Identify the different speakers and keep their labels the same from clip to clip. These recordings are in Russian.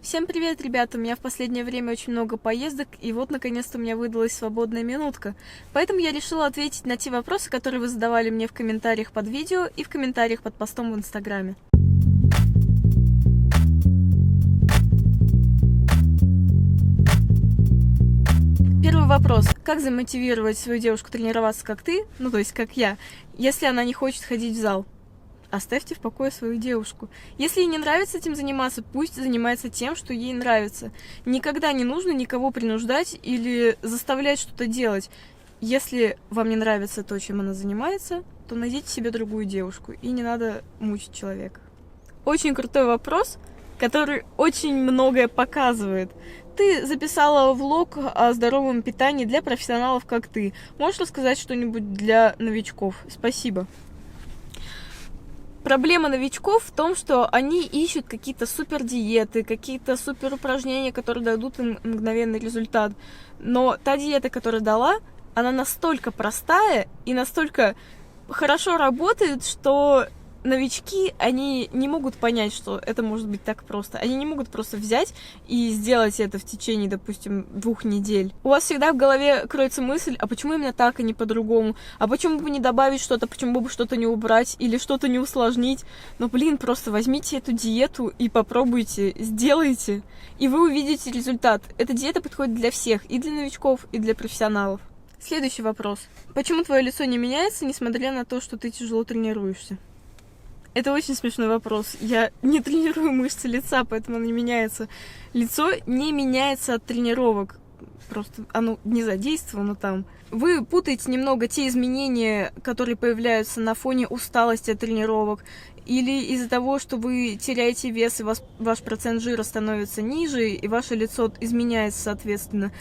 Speaker 1: Всем привет, ребята! У меня в последнее время очень много поездок, и вот наконец-то у меня выдалась свободная минутка. Поэтому я решила ответить на те вопросы, которые вы задавали мне в комментариях под видео и в комментариях под постом в Инстаграме. Первый вопрос. Как замотивировать свою девушку тренироваться, как ты, то есть как я, если она не хочет ходить в зал? Оставьте в покое свою девушку. Если ей не нравится этим заниматься, пусть занимается тем, что ей нравится. Никогда не нужно никого принуждать или заставлять что-то делать. Если вам не нравится то, чем она занимается, то найдите себе другую девушку, и не надо мучить человека. Очень крутой вопрос, который очень многое показывает. Ты записала влог о здоровом питании для профессионалов, как ты. Можешь рассказать что-нибудь для новичков? Спасибо. Проблема новичков в том, что они ищут какие-то супер диеты, какие-то супер упражнения, которые дадут им мгновенный результат. Но та диета, которая дала, она настолько простая и настолько хорошо работает, что новички, они не могут понять, что это может быть так просто. Они не могут просто взять и сделать это в течение, допустим, 2 недель. У вас всегда в голове кроется мысль, а почему именно так, а не по-другому? А почему бы не добавить что-то, почему бы что-то не убрать или что-то не усложнить? Но, просто возьмите эту диету и попробуйте, сделайте, и вы увидите результат. Эта диета подходит для всех, и для новичков, и для профессионалов. Следующий вопрос. Почему твое лицо не меняется, несмотря на то, что ты тяжело тренируешься? Это очень смешной вопрос. Я не тренирую мышцы лица, поэтому оно не меняется. Лицо не меняется от тренировок. Просто оно не задействовано там. Вы путаете немного те изменения, которые появляются на фоне усталости от тренировок, или из-за того, что вы теряете вес, и ваш процент жира становится ниже, и ваше лицо изменяется соответственно,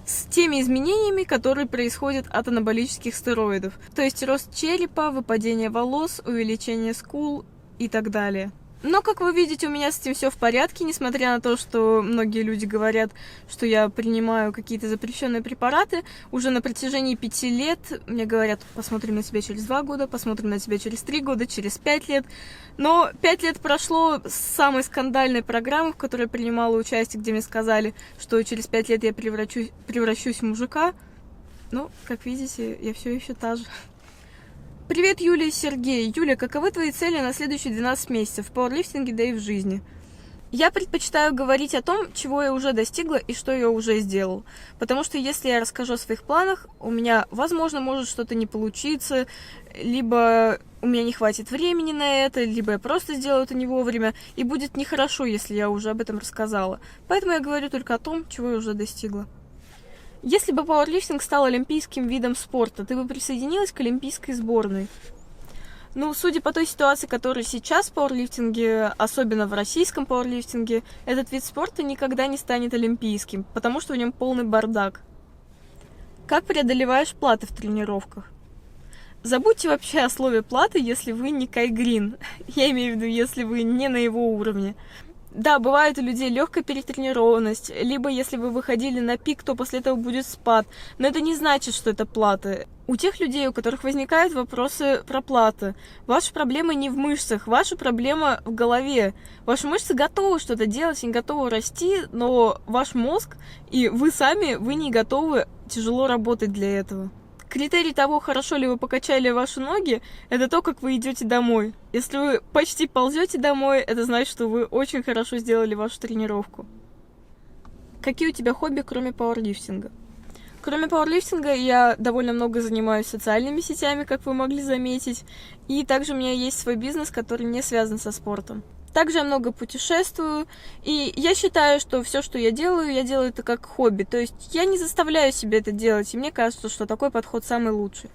Speaker 1: с теми изменениями, которые происходят от анаболических стероидов. То есть рост черепа, выпадение волос, увеличение скул и так далее. Но, как вы видите, у меня с этим все в порядке, несмотря на то, что многие люди говорят, что я принимаю какие-то запрещенные препараты. Уже на протяжении 5 лет мне говорят, посмотрим на тебя через 2 года, посмотрим на тебя через 3 года, через 5 лет. Но 5 лет прошло с самой скандальной программы, в которой я принимала участие, где мне сказали, что через 5 лет я превращусь в мужика. Но, как видите, я все еще та же. Привет, Юлия и Сергей. Юля, каковы твои цели на следующие 12 месяцев в пауэрлифтинге, да и в жизни? Я предпочитаю говорить о том, чего я уже достигла и что я уже сделал. Потому что если я расскажу о своих планах, у меня, возможно, может что-то не получиться, либо у меня не хватит времени на это, либо я просто сделаю это не вовремя, и будет нехорошо, если я уже об этом рассказала. Поэтому я говорю только о том, чего я уже достигла. Если бы пауэрлифтинг стал олимпийским видом спорта, ты бы присоединилась к олимпийской сборной? Судя по той ситуации, которая сейчас в пауэрлифтинге, особенно в российском пауэрлифтинге, этот вид спорта никогда не станет олимпийским, потому что в нем полный бардак. Как преодолеваешь платы в тренировках? Забудьте вообще о слове платы, если вы не Кай Грин. Я имею в виду, если вы не на его уровне. Да, бывает у людей легкая перетренированность, либо если вы выходили на пик, то после этого будет спад. Но это не значит, что это плата. У тех людей, у которых возникают вопросы про платы, ваша проблема не в мышцах, ваша проблема в голове. Ваши мышцы готовы что-то делать, они готовы расти, но ваш мозг и вы сами, вы не готовы тяжело работать для этого. Критерий того, хорошо ли вы покачали ваши ноги, это то, как вы идете домой. Если вы почти ползете домой, это значит, что вы очень хорошо сделали вашу тренировку. Какие у тебя хобби, кроме пауэрлифтинга? Кроме пауэрлифтинга, я довольно много занимаюсь социальными сетями, как вы могли заметить. И также у меня есть свой бизнес, который не связан со спортом. Также я много путешествую, и я считаю, что все, что я делаю это как хобби. То есть я не заставляю себя это делать, и мне кажется, что такой подход самый лучший.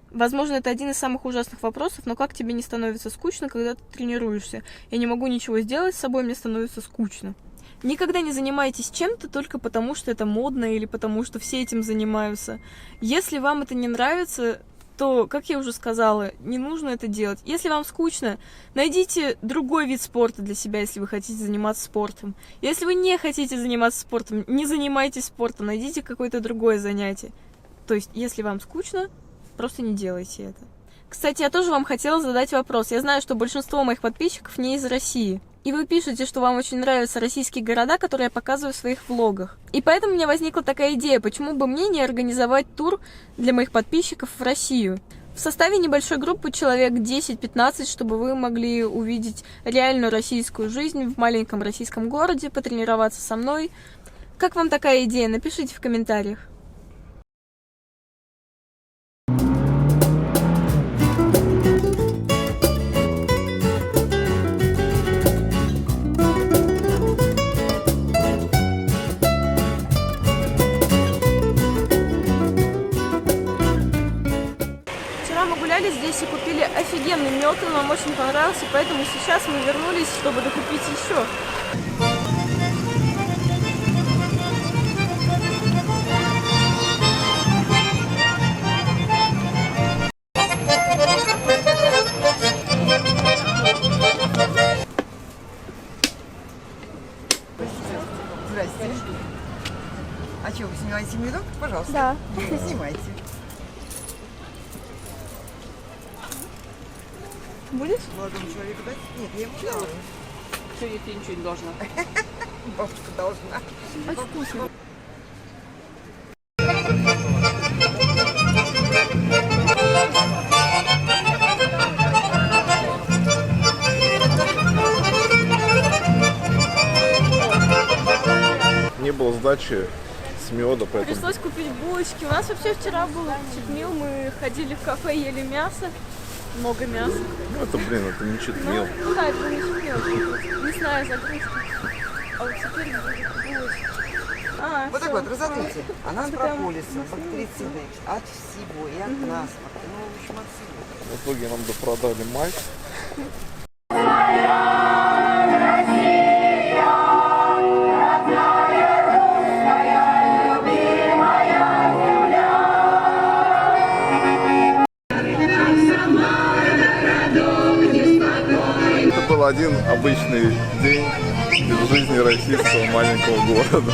Speaker 1: Возможно, это один из самых ужасных вопросов, но как тебе не становится скучно, когда ты тренируешься? Я не могу ничего сделать с собой, мне становится скучно. Никогда не занимайтесь чем-то только потому, что это модно или потому, что все этим занимаются. Если вам это не нравится, то, как я уже сказала, не нужно это делать. Если вам скучно, найдите другой вид спорта для себя, если вы хотите заниматься спортом. Если вы не хотите заниматься спортом, не занимайтесь спортом, найдите какое-то другое занятие. То есть, если вам скучно, просто не делайте это. Кстати, я тоже вам хотела задать вопрос. Я знаю, что большинство моих подписчиков не из России. И вы пишете, что вам очень нравятся российские города, которые я показываю в своих влогах. И поэтому у меня возникла такая идея, почему бы мне не организовать тур для моих подписчиков в Россию. В составе небольшой группы человек 10-15, чтобы вы могли увидеть реальную российскую жизнь в маленьком российском городе, потренироваться со мной. Как вам такая идея? Напишите в комментариях. Мы гуляли здесь и купили офигенный мед, он нам очень понравился, поэтому сейчас мы вернулись, чтобы докупить еще.
Speaker 2: Здрасте. А что, вы снимаете медок? Пожалуйста.
Speaker 1: Да.
Speaker 2: Снимайте.
Speaker 1: Будешь?
Speaker 2: Молодому человеку дать? Нет, я ему дала.
Speaker 3: Сегодня ты ничего не должна.
Speaker 2: Бабушка должна.
Speaker 1: Очень вкусно.
Speaker 4: Не было сдачи с меда, поэтому...
Speaker 1: Пришлось купить булочки. У нас вообще вчера был читмил, мы ходили в кафе, ели мясо. Много мяса.
Speaker 4: Ну, это, блин, это не читмил.
Speaker 1: Ну, да, это не читмил. Мясная загрузка. А вот теперь будет булочки.
Speaker 2: Вот так вот, разотрите. Она с
Speaker 1: Такая
Speaker 2: прополисом, бактерицидной, от всего, и от насморка. Ну, в общем, от всего.
Speaker 4: В итоге нам допродали мать. Это был один обычный день из жизни российского маленького города.